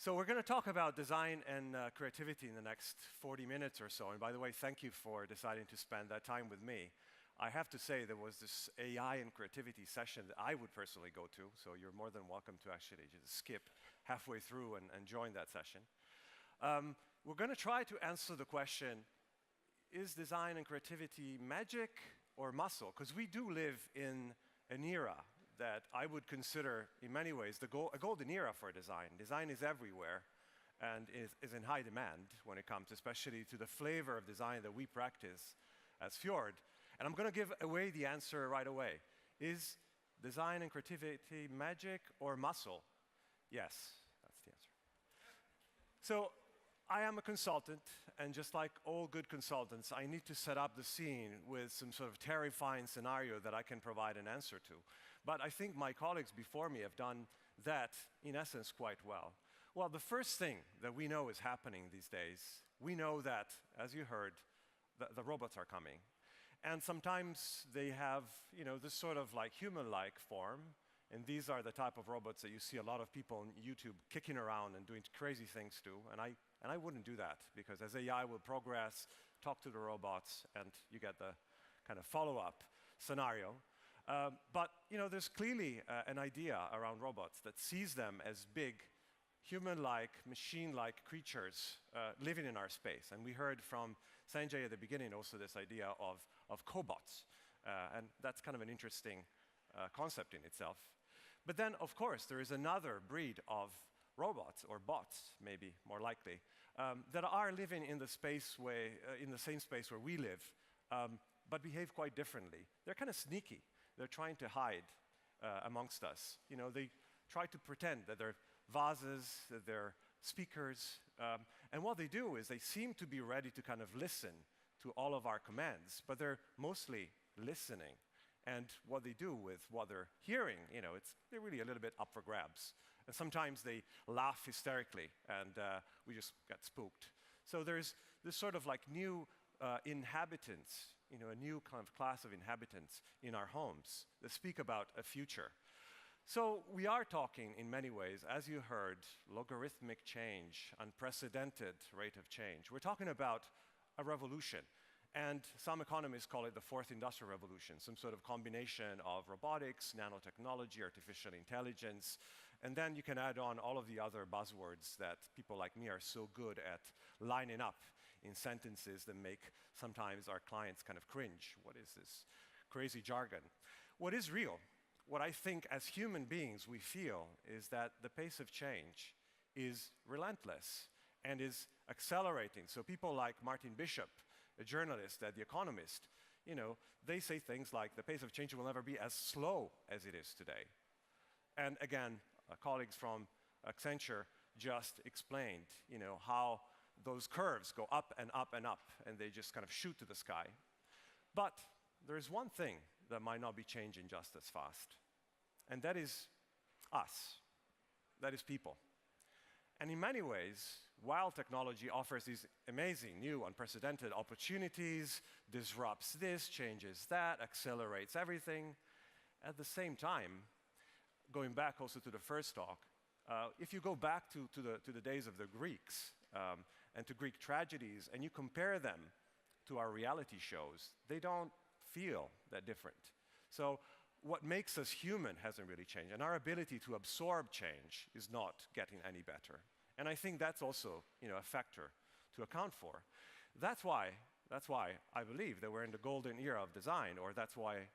So we're going to talk about design and creativity in the next 40 minutes or so. And by the way, thank you for deciding to spend that time with me. I have to say there was this AI and creativity session that I would personally go to, so you're more than welcome to actually just skip halfway through and join that session. We're going to try to answer the question, is design and creativity magic or muscle? Because we do live in an era that I would consider, in many ways, a golden era for design. Design is everywhere and is in high demand when it comes especially to the flavor of design that we practice as FJORD. And I'm going to give away the answer right away. Is design and creativity magic or muscle? Yes, that's the answer. So I am a consultant, and just like all good consultants, I need to set up the scene with some sort of terrifying scenario that I can provide an answer to. But I think my colleagues before me have done that, in essence, quite well. Well, the first thing that we know is happening these days, we know that, as you heard, the robots are coming. And sometimes they have, this sort of like human-like form. And these are the type of robots that you see a lot of people on YouTube kicking around and doing crazy things to. And I wouldn't do that, because as AI will progress, talk to the robots, and you get the kind of follow-up scenario. But there's clearly an idea around robots that sees them as big, human-like, machine-like creatures living in our space. And we heard from Sanjay at the beginning also this idea of cobots. And that's kind of an interesting concept in itself. But then, of course, there is another breed of robots, or bots, maybe more likely, that are living in the in the same space where we live, but behave quite differently. They're kind of sneaky. They're trying to hide amongst us. They try to pretend that they're vases, that they're speakers, and what they do is they seem to be ready to kind of listen to all of our commands, but they're mostly listening. And what they do with what they're hearing, they're really a little bit up for grabs. And sometimes they laugh hysterically, and we just get spooked. So there's this sort of like new inhabitants, a new kind of class of inhabitants in our homes that speak about a future. So we are talking, in many ways, as you heard, logarithmic change, unprecedented rate of change. We're talking about a revolution. And some economists call it the fourth industrial revolution, some sort of combination of robotics, nanotechnology, artificial intelligence, and then you can add on all of the other buzzwords that people like me are so good at lining up in sentences that make sometimes our clients kind of cringe. What is this crazy jargon? What is real, what I think as human beings we feel, is that the pace of change is relentless and is accelerating. So people like Martin Bishop, a journalist at The Economist, they say things like the pace of change will never be as slow as it is today. And again, colleagues from Accenture just explained, how those curves go up and up and up, and they just kind of shoot to the sky. But there's one thing that might not be changing just as fast, and that is us. That is people. And in many ways, while technology offers these amazing, new, unprecedented opportunities, disrupts this, changes that, accelerates everything, at the same time, going back also to the first talk, if you go back to the days of the Greeks and to Greek tragedies, and you compare them to our reality shows, they don't feel that different. So what makes us human hasn't really changed, and our ability to absorb change is not getting any better. And I think that's also, a factor to account for. That's why I believe that we're in the golden era of design, or that's why,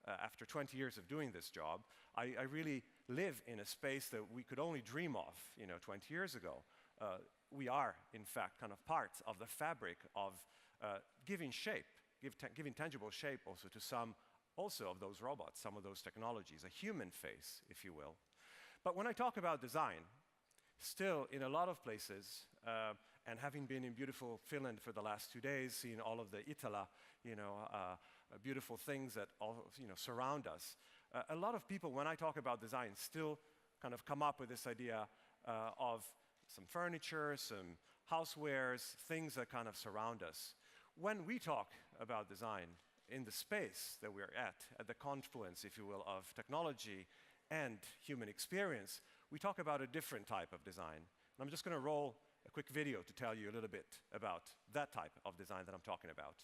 after 20 years of doing this job, I really live in a space that we could only dream of, 20 years ago. We are, in fact, kind of parts of the fabric of giving shape, giving tangible shape also to some also of those robots, some of those technologies, a human face, if you will. But when I talk about design, still in a lot of places, and having been in beautiful Finland for the last 2 days, seeing all of the Itala, beautiful things that all, surround us, a lot of people, when I talk about design, still kind of come up with this idea of some furniture, some housewares, things that kind of surround us. When we talk about design, in the space that we're at the confluence, if you will, of technology and human experience, we talk about a different type of design. And I'm just going to roll a quick video to tell you a little bit about that type of design that I'm talking about.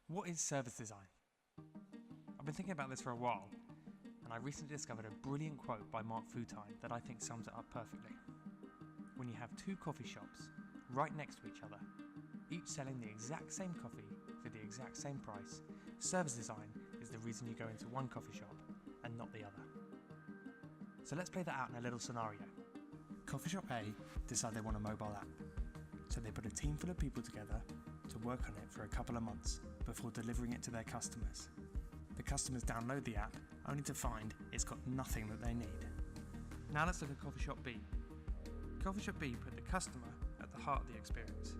What is service design? I've been thinking about this for a while, and I recently discovered a brilliant quote by Mark Futine that I think sums it up perfectly. When you have two coffee shops right next to each other, each selling the exact same coffee for the exact same price, service design is the reason you go into one coffee shop and not the other. So let's play that out in a little scenario. Coffee shop A decide they want a mobile app, so they put a team full of people together to work on it for a couple of months before delivering it to their customers. The customers download the app only to find it's got nothing that they need. Now let's look at coffee shop B. Coffee shop B put the customer at the heart of the experience.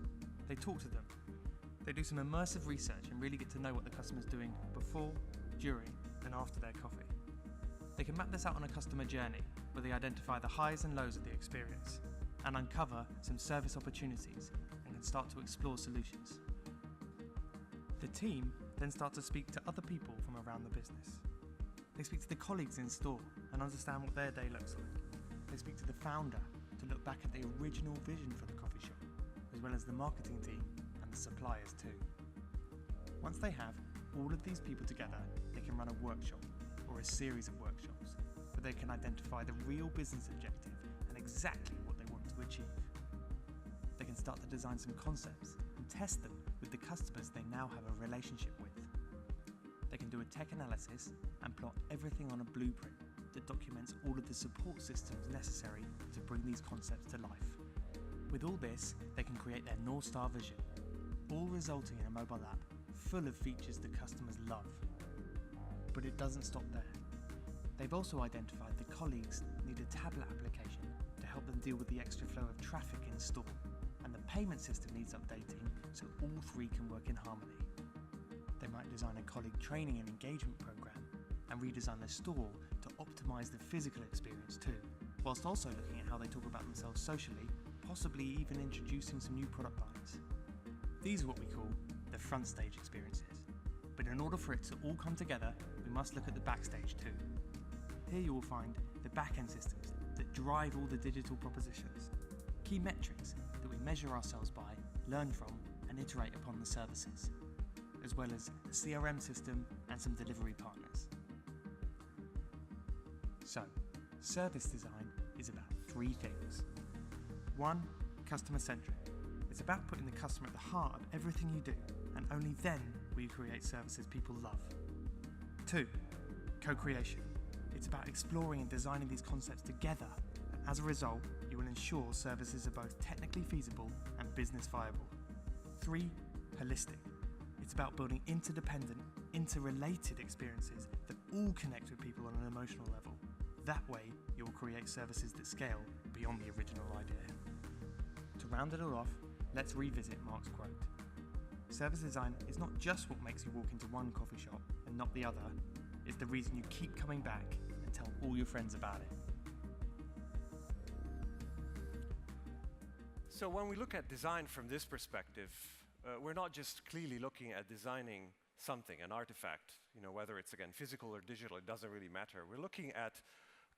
They talk to them. They do some immersive research and really get to know what the customer's doing before, during, and after their coffee. They can map this out on a customer journey where they identify the highs and lows of the experience and uncover some service opportunities and can start to explore solutions. The team then start to speak to other people from around the business. They speak to the colleagues in store and understand what their day looks like. They speak to the founder to look back at the original vision for the coffee shop, as well as the marketing team and the suppliers too. Once they have all of these people together, they can run a workshop or a series of workshops where they can identify the real business objective and exactly what they want to achieve. They can start to design some concepts and test them with the customers they now have a relationship with. They can do a tech analysis and plot everything on a blueprint that documents all of the support systems necessary to bring these concepts to life. With all this, they can create their North Star vision, all resulting in a mobile app full of features that customers love. But it doesn't stop there. They've also identified that colleagues need a tablet application to help them deal with the extra flow of traffic in store, and the payment system needs updating so all three can work in harmony. They might design a colleague training and engagement program and redesign the store to optimize the physical experience too, whilst also looking at how they talk about themselves socially, possibly even introducing some new product lines. These are what we call the front stage experiences. But in order for it to all come together, we must look at the backstage too. Here you will find the back-end systems that drive all the digital propositions, key metrics that we measure ourselves by, learn from, and iterate upon the services, as well as the CRM system and some delivery partners. So, service design is about three things. 1, customer-centric. It's about putting the customer at the heart of everything you do, and only then will you create services people love. 2, co-creation. It's about exploring and designing these concepts together, and as a result, you will ensure services are both technically feasible and business viable. 3, holistic. It's about building interdependent, interrelated experiences that all connect with people on an emotional level. That way, you will create services that scale beyond the original idea. To round it all off, let's revisit Mark's quote. Service design is not just what makes you walk into one coffee shop and not the other, it's the reason you keep coming back and tell all your friends about it. So when we look at design from this perspective, we're not just clearly looking at designing something, an artifact, whether it's again physical or digital, it doesn't really matter. We're looking at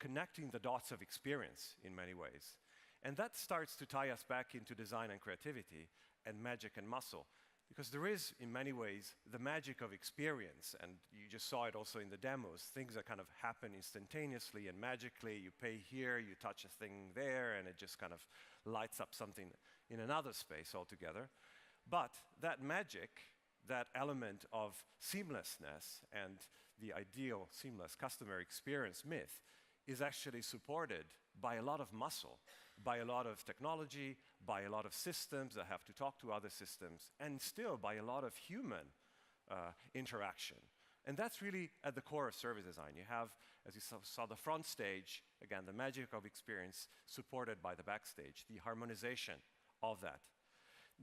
connecting the dots of experience in many ways. And that starts to tie us back into design and creativity and magic and muscle. Because there is, in many ways, the magic of experience, and you just saw it also in the demos, things that kind of happen instantaneously and magically. You pay here, you touch a thing there, and it just kind of lights up something in another space altogether. But that magic, that element of seamlessness and the ideal seamless customer experience myth is actually supported by a lot of muscle, by a lot of technology, by a lot of systems that have to talk to other systems, and still by a lot of human interaction. And that's really at the core of service design. You have, as you saw the front stage, again, the magic of experience supported by the backstage, the harmonization of that.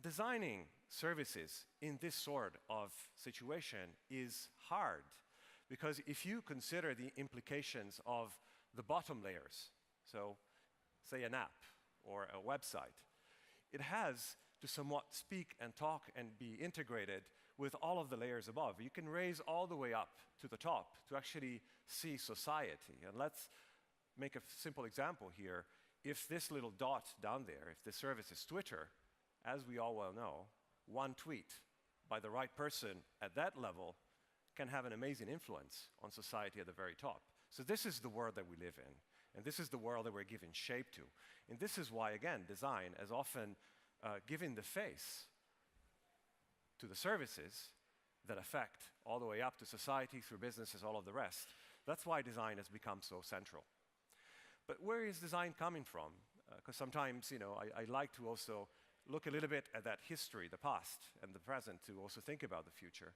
Designing services in this sort of situation is hard, because if you consider the implications of the bottom layers, so say an app or a website, it has to somewhat speak and talk and be integrated with all of the layers above. You can raise all the way up to the top to actually see society. And let's make a simple example here. if this little dot down there, if the service is Twitter, as we all well know, one tweet by the right person at that level can have an amazing influence on society at the very top. So this is the world that we live in, and this is the world that we're giving shape to. And this is why, again, design is often giving the face to the services that affect all the way up to society, through businesses, all of the rest. That's why design has become so central. But where is design coming from? Because sometimes, I like to also look a little bit at that history, the past and the present, to also think about the future.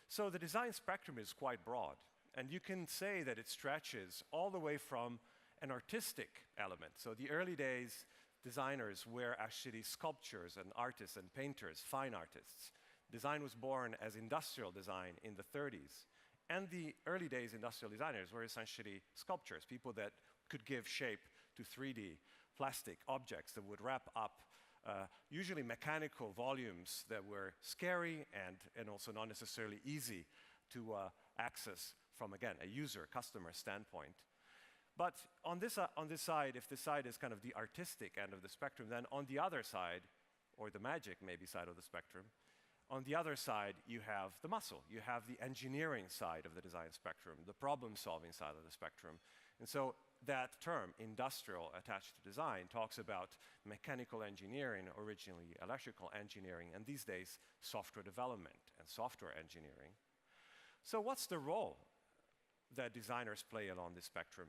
So the design spectrum is quite broad, and you can say that it stretches all the way from an artistic element. So the early days, designers were actually sculptors and artists and painters, fine artists. Design was born as industrial design in the 30s. And the early days industrial designers were essentially sculptors, people that could give shape to 3D plastic objects that would wrap up usually mechanical volumes that were scary and also not necessarily easy to access from, again, a user, customer standpoint. But on this side, if this side is kind of the artistic end of the spectrum, then on the other side, or the magic maybe side of the spectrum, on the other side, you have the muscle. You have the engineering side of the design spectrum, the problem-solving side of the spectrum. And so that term, industrial attached to design, talks about mechanical engineering, originally electrical engineering, and these days, software development and software engineering. So what's the role that designers play along this spectrum?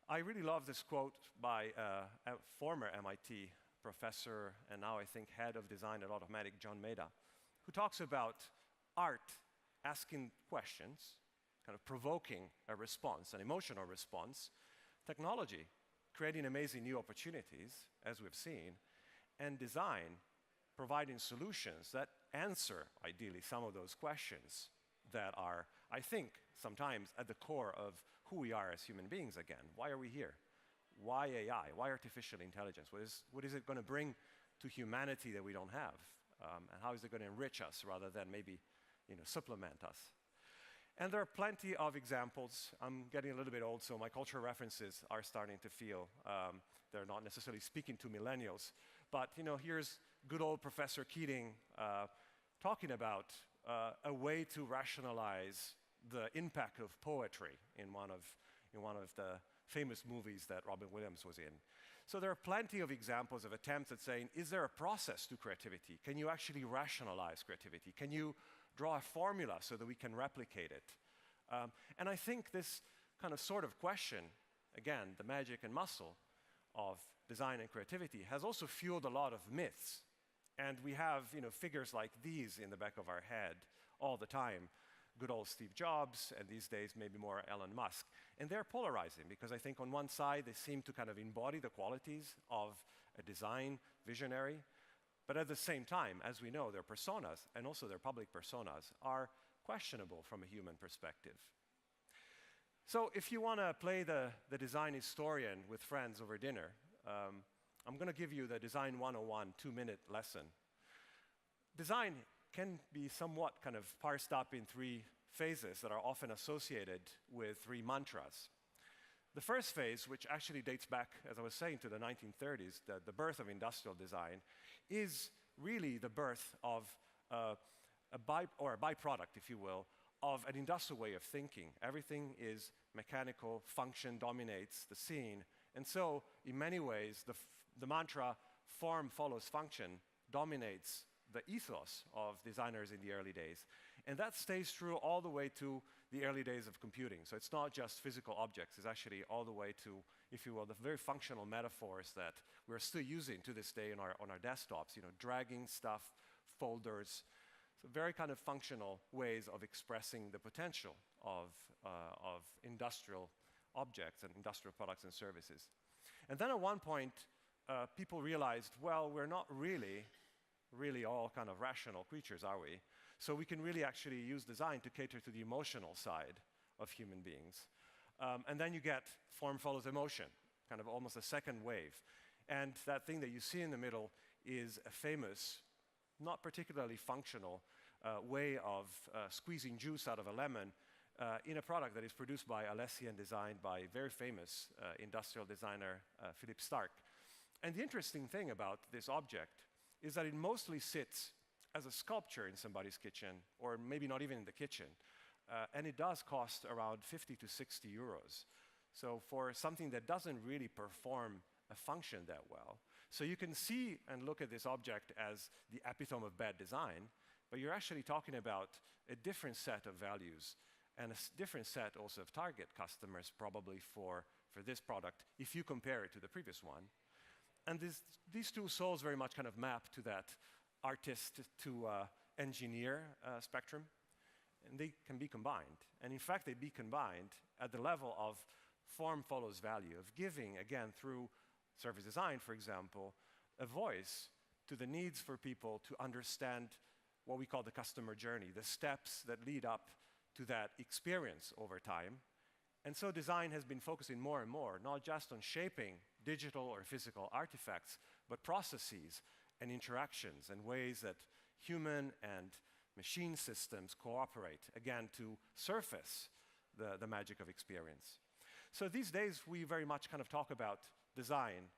I really love this quote by a former MIT professor, and now I think head of design at Automatic, John Maeda, who talks about art asking questions, kind of provoking a response, an emotional response, technology creating amazing new opportunities, as we've seen, and design providing solutions that answer, ideally, some of those questions that are, I think, sometimes at the core of who we are as human beings again. Why are we here? Why AI? Why artificial intelligence? What is it going to bring to humanity that we don't have? And how is it going to enrich us rather than maybe supplement us? And there are plenty of examples. I'm getting a little bit old, so my cultural references are starting to feel they're not necessarily speaking to millennials. But here's good old Professor Keating talking about a way to rationalize the impact of poetry in one of the famous movies that Robin Williams was in. So there are plenty of examples of attempts at saying, is there a process to creativity? Can you actually rationalize creativity? Can you draw a formula so that we can replicate it? And I think this kind of sort of question, again, the magic and muscle of design and creativity, has also fueled a lot of myths. And we have figures like these in the back of our head all the time. Good old Steve Jobs, and these days maybe more Elon Musk. And they're polarizing because I think on one side they seem to kind of embody the qualities of a design visionary, but at the same time, as we know, their personas, and also their public personas, are questionable from a human perspective. So if you want to play the design historian with friends over dinner, I'm going to give you the Design 101 2-minute lesson. Design can be somewhat kind of parsed up in 3 phases that are often associated with 3 mantras. The first phase, which actually dates back, as I was saying, to the 1930s, the birth of industrial design, is really the birth of a byproduct, if you will, of an industrial way of thinking. Everything is mechanical, function dominates the scene, and so in many ways the mantra form follows function dominates the ethos of designers in the early days. And that stays true all the way to the early days of computing. So it's not just physical objects, it's actually all the way to, if you will, the very functional metaphors that we're still using to this day on our desktops, dragging stuff, folders, so very kind of functional ways of expressing the potential of industrial objects and industrial products and services. And then at one point, people realized, well, we're not really all kind of rational creatures, are we? So we can really actually use design to cater to the emotional side of human beings. And then you get form follows emotion, kind of almost a second wave. And that thing that you see in the middle is a famous, not particularly functional way of squeezing juice out of a lemon in a product that is produced by Alessi and designed by very famous industrial designer Philippe Starck. And the interesting thing about this object is that it mostly sits as a sculpture in somebody's kitchen, or maybe not even in the kitchen. And it does cost around 50 to 60 euros. So for something that doesn't really perform a function that well. So you can see and look at this object as the epitome of bad design, but you're actually talking about a different set of values and a different set also of target customers probably for this product if you compare it to the previous one. And these two souls very much kind of map to that artist to engineer spectrum, and they can be combined. And in fact, they be combined at the level of form follows value, of giving, again, through service design, for example, a voice to the needs for people to understand what we call the customer journey, the steps that lead up to that experience over time. And so design has been focusing more and more, not just on shaping digital or physical artifacts, but processes and interactions and ways that human and machine systems cooperate, again, to surface the magic of experience. So these days, we very much kind of talk about design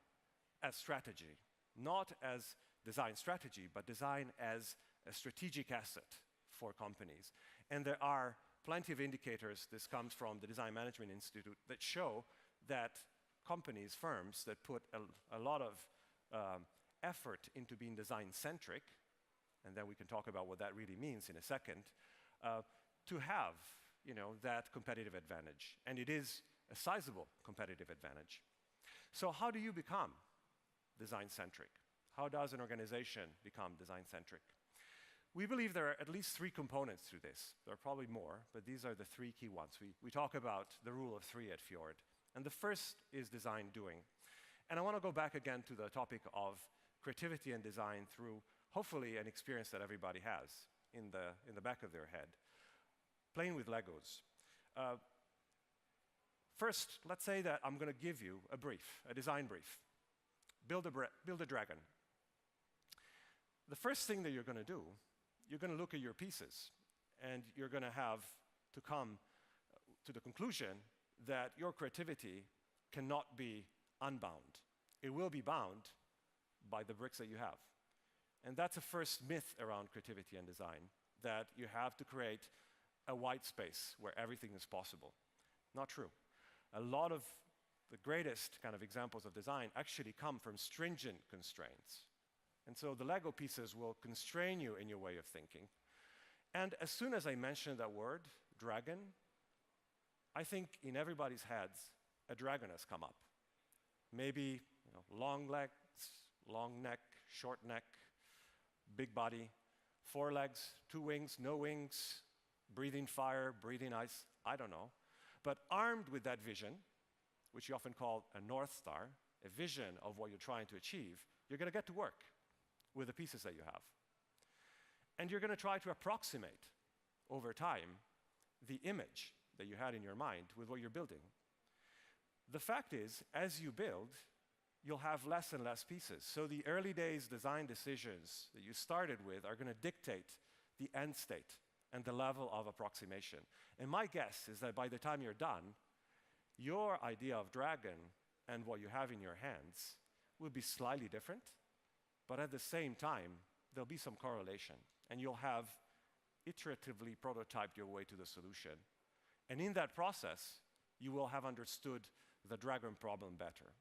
as strategy, not as design strategy, but design as a strategic asset for companies. And there are plenty of indicators, this comes from the Design Management Institute, that show that companies, firms that put a lot of effort into being design-centric, and then we can talk about what that really means in a second, to have, that competitive advantage. And it is a sizable competitive advantage. So how do you become design-centric? How does an organization become design-centric? We believe there are at least 3 components to this. There are probably more, but these are the 3 key ones. We talk about the rule of 3 at FJORD. And the first is design doing. And I want to go back again to the topic of creativity and design through, hopefully, an experience that everybody has in the back of their head. Playing with Legos. First, let's say that I'm going to give you a brief, a design brief. Build a dragon. The first thing that you're going to do, you're going to look at your pieces, and you're going to have to come to the conclusion that your creativity cannot be unbound. It will be bound by the bricks that you have. And that's a first myth around creativity and design, that you have to create a white space where everything is possible. Not true. A lot of the greatest kind of examples of design actually come from stringent constraints. And so the Lego pieces will constrain you in your way of thinking. And as soon as I mention that word, dragon, I think in everybody's heads, a dragon has come up. Maybe long legs, long neck, short neck, big body, 4 legs, 2 wings, no wings, breathing fire, breathing ice, I don't know. But armed with that vision, which you often call a North Star, a vision of what you're trying to achieve, you're going to get to work with the pieces that you have. And you're going to try to approximate, over time, the image that you had in your mind with what you're building. The fact is, as you build, you'll have less and less pieces. So the early days design decisions that you started with are going to dictate the end state and the level of approximation. And my guess is that by the time you're done, your idea of dragon and what you have in your hands will be slightly different, but at the same time, there'll be some correlation, and you'll have iteratively prototyped your way to the solution. And in that process, you will have understood the dragon problem better.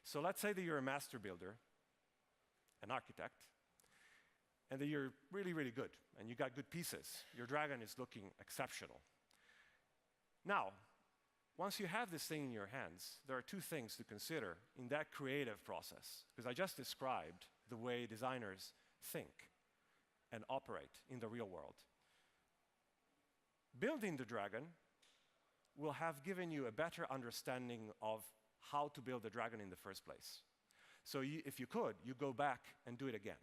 So let's say that you're a master builder, an architect, and that you're really, really good, and you got good pieces. Your dragon is looking exceptional. Now, once you have this thing in your hands, there are 2 things to consider in that creative process, because I just described the way designers think and operate in the real world. Building the dragon will have given you a better understanding of how to build a dragon in the first place. So if you could, you go back and do it again.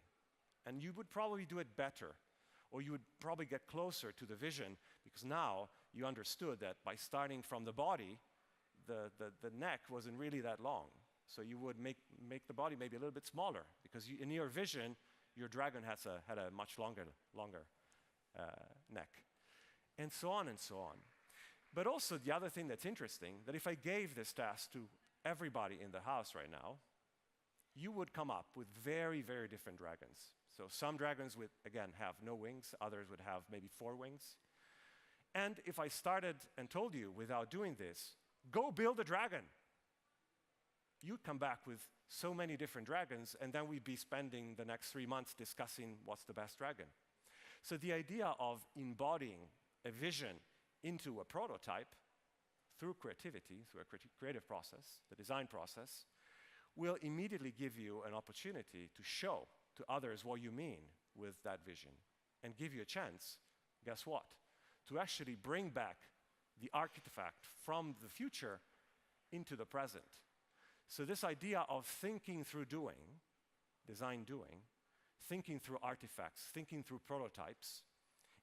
And you would probably do it better, or you would probably get closer to the vision, because now you understood that by starting from the body, the neck wasn't really that long. So you would make the body maybe a little bit smaller, because in your vision, your dragon had a much longer neck. And so on and so on. But also the other thing that's interesting, that if I gave this task to everybody in the house right now, you would come up with very, very different dragons. So some dragons would, again, have no wings, others would have maybe 4 wings. And if I started and told you, without doing this, go build a dragon, you'd come back with so many different dragons, and then we'd be spending the next 3 months discussing what's the best dragon. So the idea of embodying a vision into a prototype through creativity, through a creative process, the design process, will immediately give you an opportunity to show to others what you mean with that vision and give you a chance, guess what, to actually bring back the artifact from the future into the present. So this idea of thinking through doing, design doing, thinking through artifacts, thinking through prototypes,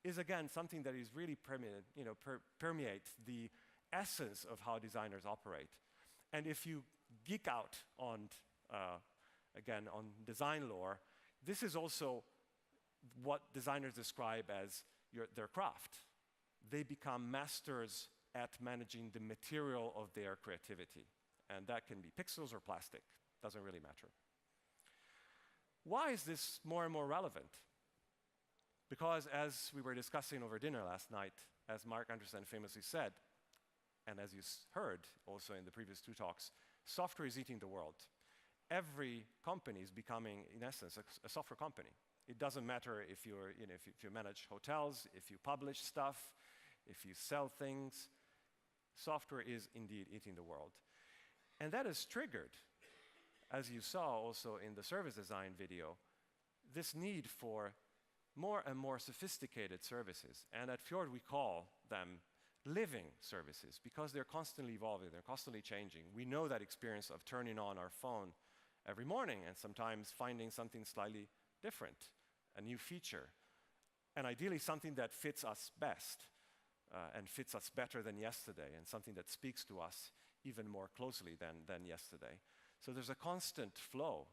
is again something that is really permeates the essence of how designers operate. And if you geek out on, again, on design lore, this is also what designers describe as their craft. They become masters at managing the material of their creativity. And that can be pixels or plastic, doesn't really matter. Why is this more and more relevant? Because as we were discussing over dinner last night, as Mark Anderson famously said, and as you heard also in the previous 2 talks, software is eating the world. Every company is becoming, in essence, a software company. It doesn't matter if you're, if you manage hotels, if you publish stuff, if you sell things, software is indeed eating the world. And that has triggered, as you saw also in the service design video, this need for more and more sophisticated services. And at FJORD we call them living services because they're constantly evolving, they're constantly changing. We know that experience of turning on our phone every morning and sometimes finding something slightly different, a new feature, and ideally something that fits us best and fits us better than yesterday, and something that speaks to us even more closely than yesterday. So there's a constant flow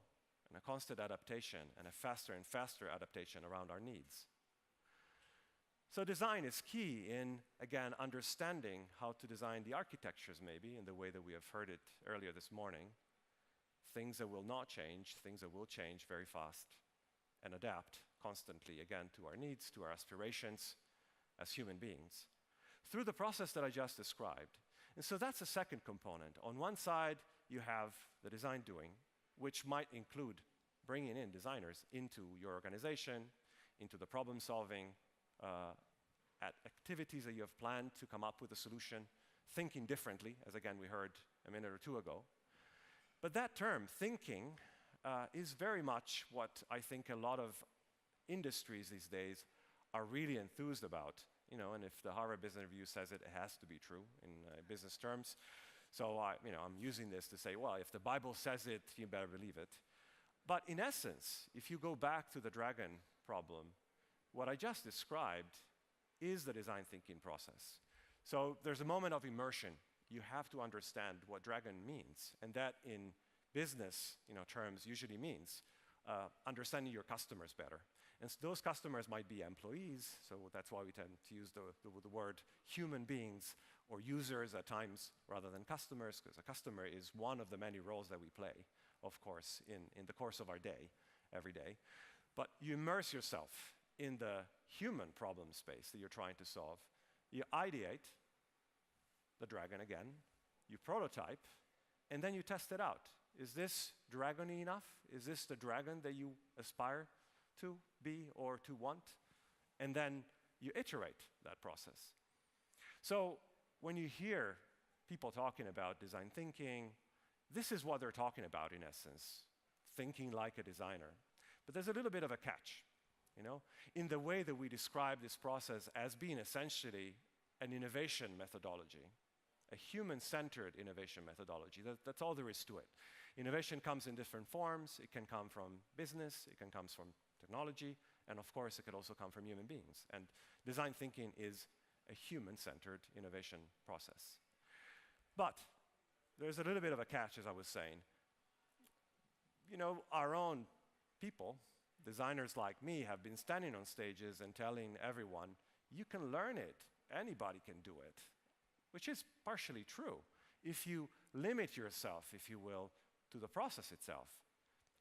and a constant adaptation and a faster and faster adaptation around our needs. So design is key in, again, understanding how to design the architectures maybe in the way that we have heard it earlier this morning. Things that will not change, things that will change very fast and adapt constantly, again, to our needs, to our aspirations as human beings, through the process that I just described. And so that's the second component. On one side, you have the design doing, which might include bringing in designers into your organization, into the problem solving, at activities that you have planned to come up with a solution, thinking differently, as again we heard a minute or 2 ago. But that term, thinking, is very much what I think a lot of industries these days are really enthused about. And if the Harvard Business Review says it, it has to be true in business terms. So I'm using this to say, well, if the Bible says it, you better believe it. But in essence, if you go back to the dragon problem, what I just described is the design thinking process. So there's a moment of immersion. You have to understand what dragon means, and that in business terms usually means understanding your customers better. And so those customers might be employees, so that's why we tend to use the word human beings or users at times rather than customers, because a customer is one of the many roles that we play, of course, in the course of our day, every day. But you immerse yourself in the human problem space that you're trying to solve. You ideate the dragon again, you prototype, and then you test it out. Is this dragon-y enough? Is this the dragon that you aspire to be or to want? And then you iterate that process. So when you hear people talking about design thinking, this is what they're talking about in essence, thinking like a designer. But there's a little bit of a catch, in the way that we describe this process as being essentially an innovation methodology, a human-centered innovation methodology. That's all there is to it. Innovation comes in different forms. It can come from business, it can come from technology, and of course it can also come from human beings. And design thinking is a human-centered innovation process. But there's a little bit of a catch, as I was saying. Our own people, designers like me, have been standing on stages and telling everyone, you can learn it, anybody can do it, which is partially true. If you limit yourself, if you will, to the process itself,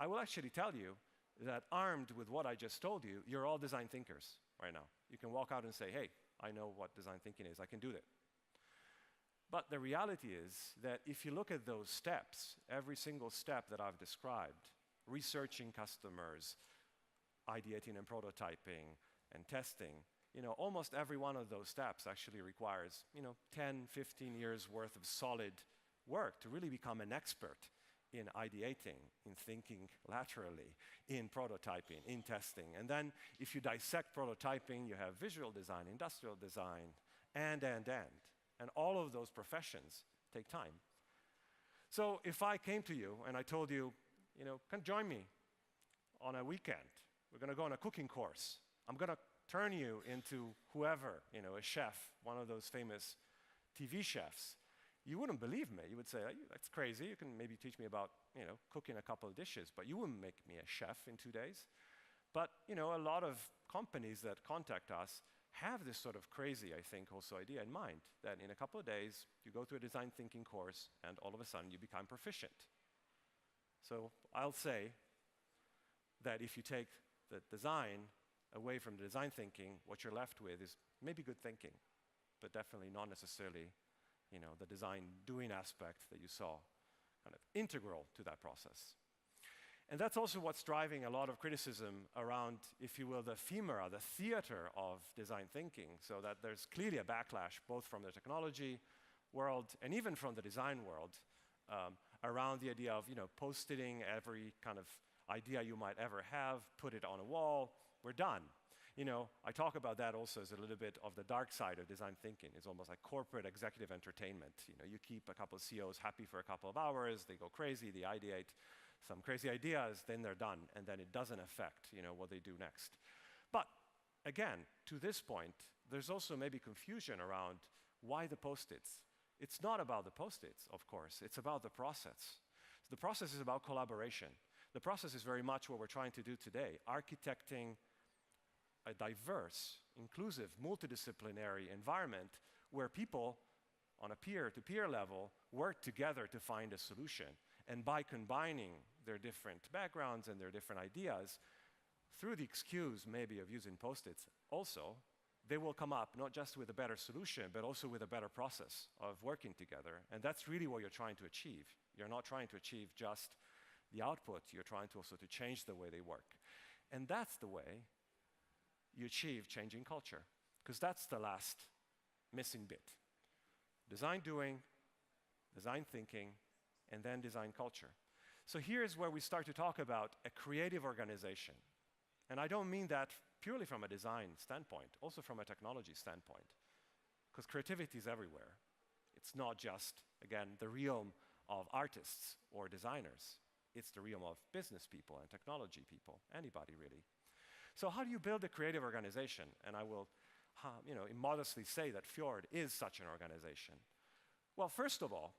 I will actually tell you that armed with what I just told you, you're all design thinkers right now. You can walk out and say, hey, I know what design thinking is, I can do that. But the reality is that if you look at those steps, every single step that I've described, researching customers, ideating and prototyping, and testing, almost every one of those steps actually requires, 10, 15 years worth of solid work to really become an expert in ideating, in thinking laterally, in prototyping, in testing. And then if you dissect prototyping, you have visual design, industrial design, and. And all of those professions take time. So if I came to you and I told you, come join me on a weekend. We're going to go on a cooking course. I'm going to turn you into whoever, a chef, one of those famous TV chefs. You wouldn't believe me. You would say, that's crazy. You can maybe teach me about, cooking a couple of dishes, but you wouldn't make me a chef in 2 days. But, a lot of companies that contact us have this sort of crazy, I think, also idea in mind, that in a couple of days, you go through a design thinking course, and all of a sudden, you become proficient. So I'll say that if you take the design away from the design thinking, what you're left with is maybe good thinking, but definitely not necessarily, the design doing aspect that you saw kind of integral to that process. And that's also what's driving a lot of criticism around, if you will, the ephemera, the theater of design thinking, so that there's clearly a backlash both from the technology world and even from the design world around the idea of, post-itting every kind of idea you might ever have, put it on a wall, we're done. I talk about that also as a little bit of the dark side of design thinking. It's almost like corporate executive entertainment. You keep a couple of CEOs happy for a couple of hours, they go crazy, they ideate some crazy ideas, then they're done, and then it doesn't affect, what they do next. But again, to this point, there's also maybe confusion around why the post-its. It's not about the post-its, of course, it's about the process. The process is about collaboration. The process is very much what we're trying to do today, architecting a diverse, inclusive, multidisciplinary environment where people on a peer-to-peer level work together to find a solution. And by combining their different backgrounds and their different ideas, through the excuse maybe of using post-its also, they will come up not just with a better solution, but also with a better process of working together. And that's really what you're trying to achieve. You're not trying to achieve just the output, you're trying to also to change the way they work. And that's the way you achieve changing culture, because that's the last missing bit. Design doing, design thinking, and then design culture. So here's where we start to talk about a creative organization. And I don't mean that purely from a design standpoint, also from a technology standpoint, because creativity is everywhere. It's not just, again, the realm of artists or designers. It's the realm of business people and technology people, anybody really. So how do you build a creative organization? And I will immodestly say that FJORD is such an organization. Well, first of all,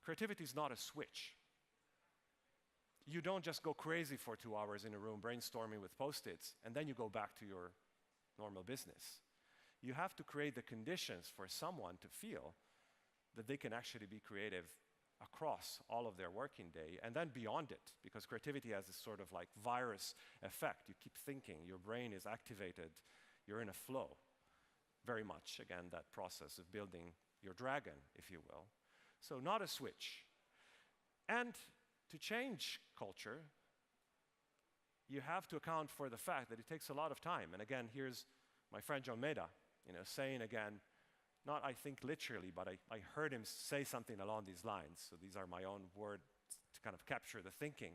creativity is not a switch. You don't just go crazy for 2 hours in a room brainstorming with post-its, and then you go back to your normal business. You have to create the conditions for someone to feel that they can actually be creative across all of their working day, and then beyond it, because creativity has this sort of like virus effect. You keep thinking, your brain is activated, you're in a flow. Very much, again, that process of building your dragon, if you will. So not a switch. And to change culture, you have to account for the fact that it takes a lot of time. And again, here's my friend John Maeda, saying again, not I think literally, but I heard him say something along these lines. So these are my own words to kind of capture the thinking.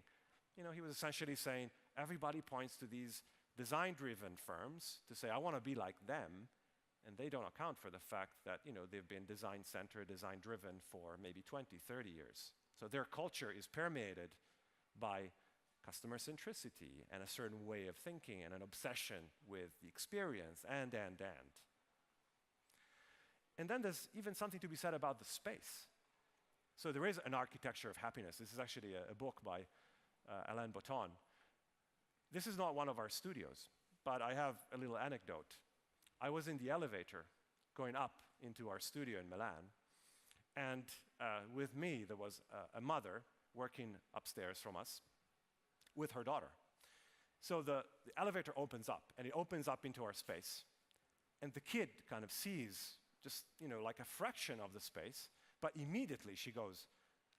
He was essentially saying, everybody points to these design-driven firms to say, I want to be like them, and they don't account for the fact that, they've been design-centered, design-driven for maybe 20, 30 years. So their culture is permeated by customer centricity and a certain way of thinking and an obsession with the experience and. And then there's even something to be said about the space. So there is an architecture of happiness. This is actually a book by Alain Botton. This is not one of our studios, but I have a little anecdote. I was in the elevator going up into our studio in Milan. And with me, there was a mother working upstairs from us with her daughter. So the elevator opens up, and it opens up into our space. And the kid kind of sees just, like a fraction of the space, but immediately she goes,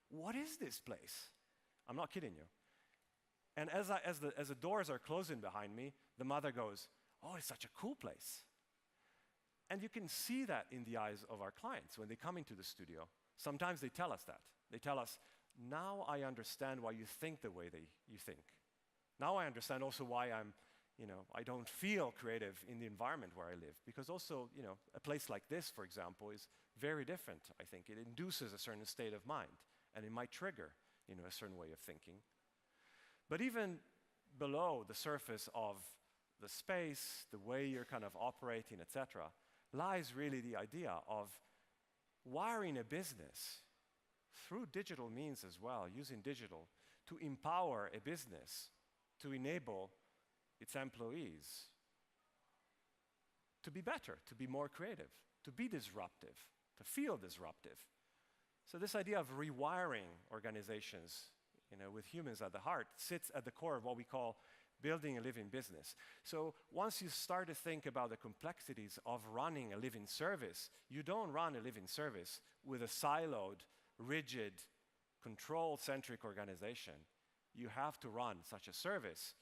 "What is this place?" I'm not kidding you. And as the doors are closing behind me, the mother goes, "Oh, it's such a cool place." And you can see that in the eyes of our clients when they come into the studio. Sometimes they tell us that. They tell us, "Now I understand why you think the way you think. Now I understand also why I don't feel creative in the environment where I live." Because also, a place like this, for example, is very different, I think. It induces a certain state of mind, and it might trigger, a certain way of thinking. But even below the surface of the space, the way you're kind of operating, etc., lies really the idea of wiring a business through digital means as well, using digital, to empower a business, to enable its employees to be better, to be more creative, to be disruptive, to feel disruptive. So this idea of rewiring organizations, with humans at the heart, sits at the core of what we call building a living business. So once you start to think about the complexities of running a living service, you don't run a living service with a siloed, rigid, control-centric organization. You have to run such a service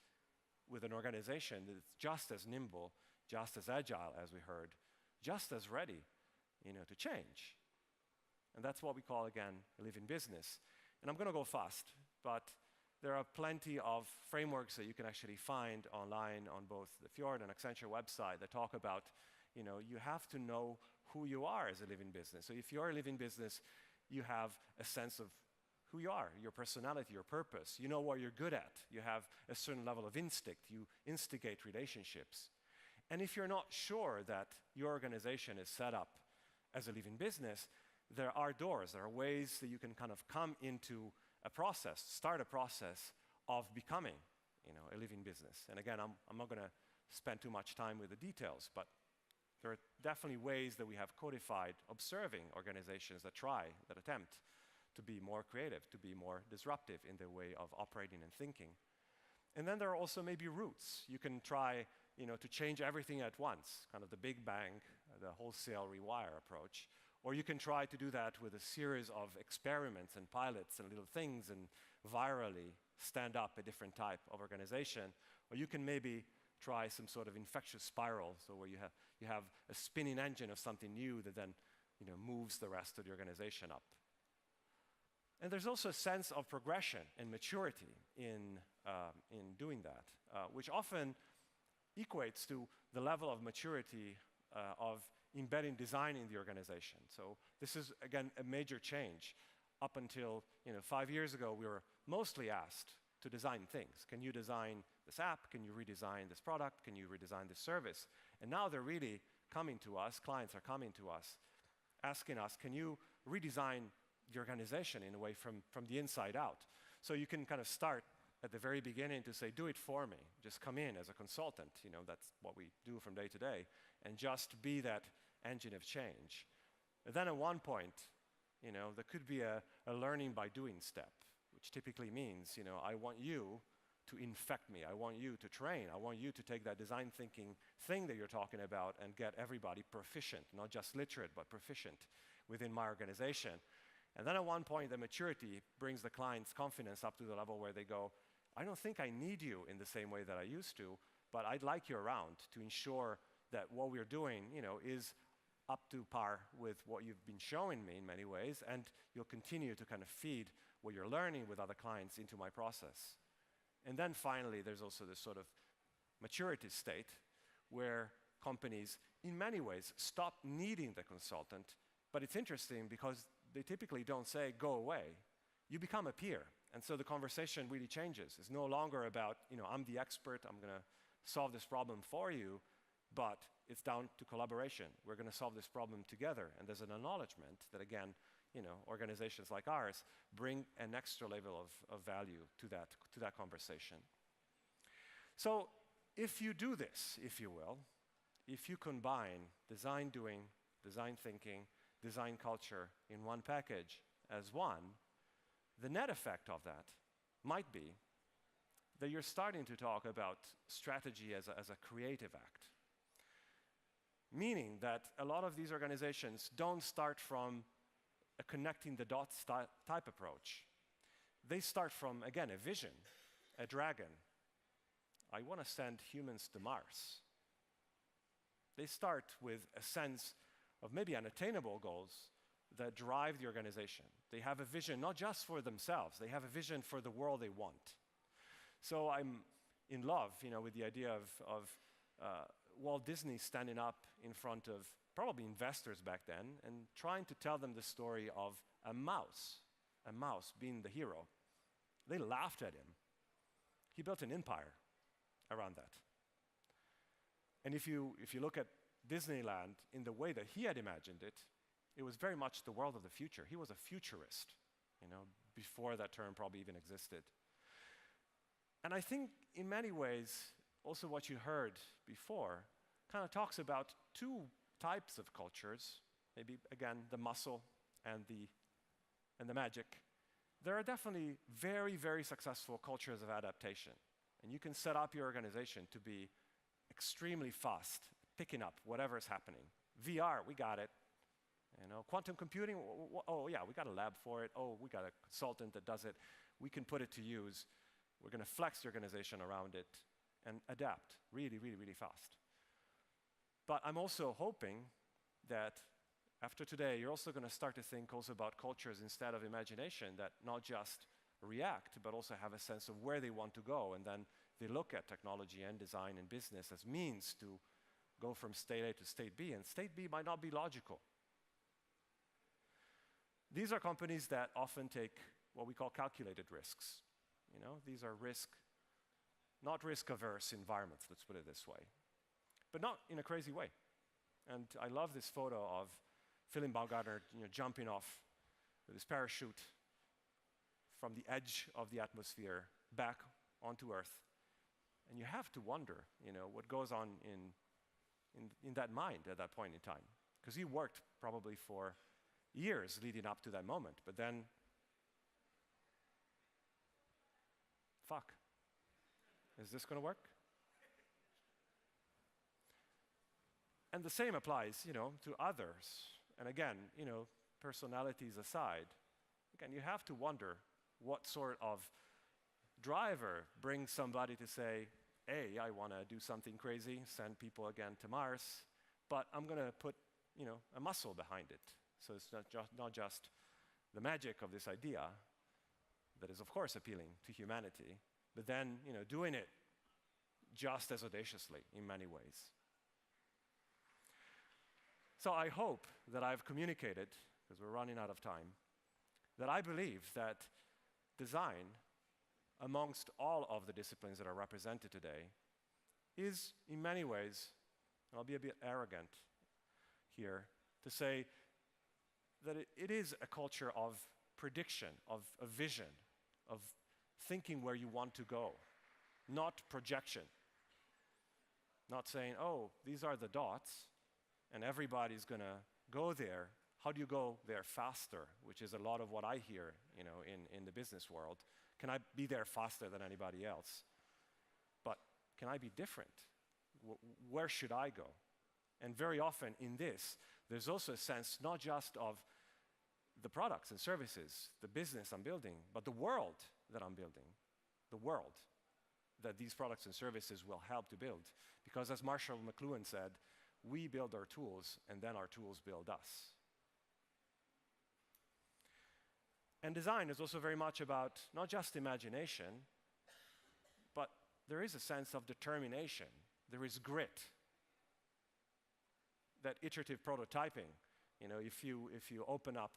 with an organization that's just as nimble, just as agile, as we heard, just as ready, to change. And that's what we call, again, a living business. And I'm going to go fast, but there are plenty of frameworks that you can actually find online on both the FJORD and Accenture website that talk about, you have to know who you are as a living business. So if you're a living business, you have a sense of who you are, your personality, your purpose. You know what you're good at. You have a certain level of instinct. You instigate relationships. And if you're not sure that your organization is set up as a living business, there are doors, there are ways that you can kind of come into a process, start a process of becoming, a living business. And again, I'm not going to spend too much time with the details, but there are definitely ways that we have codified observing organizations that attempt to be more creative, to be more disruptive in their way of operating and thinking. And then there are also maybe routes. You can try, to change everything at once, kind of the big bang, the wholesale rewire approach. Or you can try to do that with a series of experiments and pilots and little things and virally stand up a different type of organization. Or you can maybe try some sort of infectious spiral, so where you have a spinning engine of something new that then moves the rest of the organization up. And there's also a sense of progression and maturity in doing that, which often equates to the level of maturity of embedding design in the organization. So this is, again, a major change. Up until 5 years ago, we were mostly asked to design things. Can you design this app? Can you redesign this product? Can you redesign this service? And now they're really coming to us, clients are coming to us, asking us, can you redesign the organization in a way from the inside out? So you can kind of start at the very beginning to say, do it for me. Just come in as a consultant. That's what we do from day to day. And just be that engine of change. And then at one point, there could be a learning by doing step, which typically means, I want you to infect me. I want you to train. I want you to take that design thinking thing that you're talking about and get everybody proficient, not just literate, but proficient within my organization. And then at one point, the maturity brings the client's confidence up to the level where they go, I don't think I need you in the same way that I used to, but I'd like you around to ensure that what we're doing, is up to par with what you've been showing me in many ways, and you'll continue to kind of feed what you're learning with other clients into my process. And then finally, there's also this sort of maturity state where companies, in many ways, stop needing the consultant. But it's interesting because they typically don't say, go away. You become a peer. And so the conversation really changes. It's no longer about, I'm the expert, I'm going to solve this problem for you, but it's down to collaboration. We're going to solve this problem together. And there's an acknowledgement that, again, organizations like ours bring an extra level of value to that conversation. So if you do this, if you will, if you combine design doing design thinking, design culture in one package as one, the net effect of that might be that you're starting to talk about strategy as a creative act. Meaning that a lot of these organizations don't start from a connecting the dots type approach. They start from, again, a vision, a dragon. I want to send humans to Mars. They start with a sense of maybe unattainable goals that drive the organization. They have a vision not just for themselves, they have a vision for the world they want. So I'm in love, with the idea of Walt Disney standing up in front of probably investors back then and trying to tell them the story of a mouse being the hero. They laughed at him. He built an empire around that. And if you look at Disneyland in the way that he had imagined it, it was very much the world of the future. He was a futurist, before that term probably even existed. And I think in many ways, also what you heard before kind of talks about two types of cultures, maybe again the muscle and the magic. There are definitely very, very successful cultures of adaptation. And you can set up your organization to be extremely fast, picking up whatever is happening. VR, we got it. Quantum computing, oh yeah, we got a lab for it. Oh, we got a consultant that does it. We can put it to use. We're going to flex the organization around it and adapt really, really, really fast. But I'm also hoping that after today, you're also going to start to think also about cultures instead of imagination that not just react, but also have a sense of where they want to go. And then they look at technology and design and business as means to go from state A to state B. And state B might not be logical. These are companies that often take what we call calculated risks. These are not risk-averse environments, let's put it this way, but not in a crazy way. And I love this photo of Philip Baumgartner, jumping off with his parachute from the edge of the atmosphere back onto Earth. And you have to wonder, what goes on in that mind at that point in time, because he worked probably for years leading up to that moment, but then, fuck, is this going to work? And the same applies, to others. And again, personalities aside, again, you have to wonder what sort of driver brings somebody to say, hey, I want to do something crazy, send people again to Mars, but I'm going to put, a muscle behind it. So it's not just the magic of this idea that is, of course, appealing to humanity, but then, doing it just as audaciously in many ways. So I hope that I've communicated, because we're running out of time, that I believe that design, amongst all of the disciplines that are represented today, is in many ways, and I'll be a bit arrogant here, to say that it is a culture of prediction, of vision, of thinking where you want to go, not projection. Not saying, oh, these are the dots, and everybody's going to go there. How do you go there faster? Which is a lot of what I hear, in the business world. Can I be there faster than anybody else? But can I be different? Where should I go? And very often in this, there's also a sense not just of the products and services, the business I'm building, but the world that I'm building, the world that these products and services will help to build. Because as Marshall McLuhan said, we build our tools, and then our tools build us. And design is also very much about not just imagination, but there is a sense of determination. There is grit. That iterative prototyping, if you open up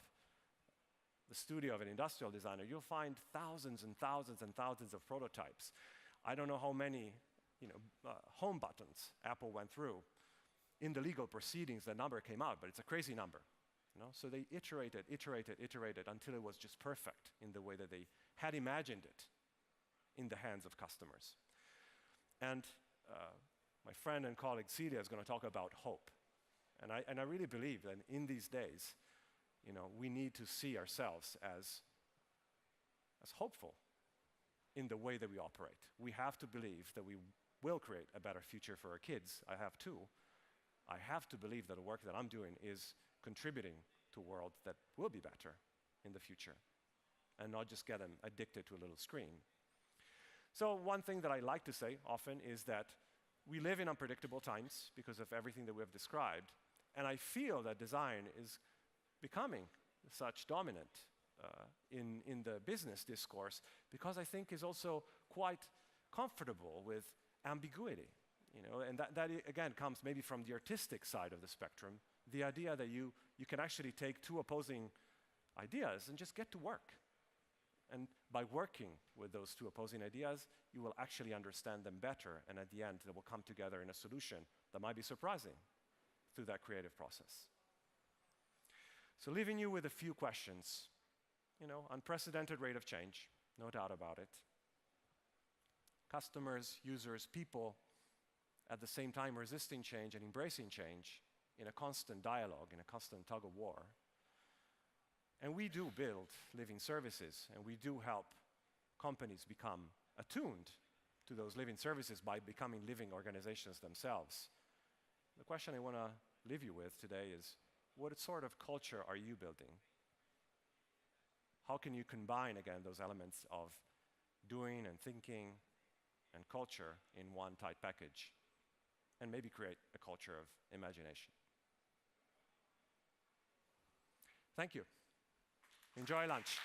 the studio of an industrial designer, you'll find thousands and thousands and thousands of prototypes. I don't know how many home buttons Apple went through. In the legal proceedings, the number came out, but it's a crazy number. So they iterated until it was just perfect in the way that they had imagined it in the hands of customers. And my friend and colleague Celia is going to talk about hope. And I really believe that in these days, we need to see ourselves as hopeful in the way that we operate. We have to believe that we will create a better future for our kids. I have to believe that the work that I'm doing is contributing to a world that will be better in the future, and not just get them addicted to a little screen. So one thing that I like to say often is that we live in unpredictable times because of everything that we have described, and I feel that design is becoming such dominant in the business discourse because I think is also quite comfortable with ambiguity. And that again comes maybe from the artistic side of the spectrum, the idea that you can actually take two opposing ideas and just get to work. And by working with those two opposing ideas, you will actually understand them better, and at the end, they will come together in a solution that might be surprising through that creative process. So leaving you with a few questions. Unprecedented rate of change, no doubt about it. Customers, users, people, at the same time resisting change and embracing change in a constant dialogue, in a constant tug of war. And we do build living services, and we do help companies become attuned to those living services by becoming living organizations themselves. The question I want to leave you with today is, what sort of culture are you building? How can you combine, again, those elements of doing and thinking and culture in one tight package, and maybe create a culture of imagination? Thank you. Enjoy lunch.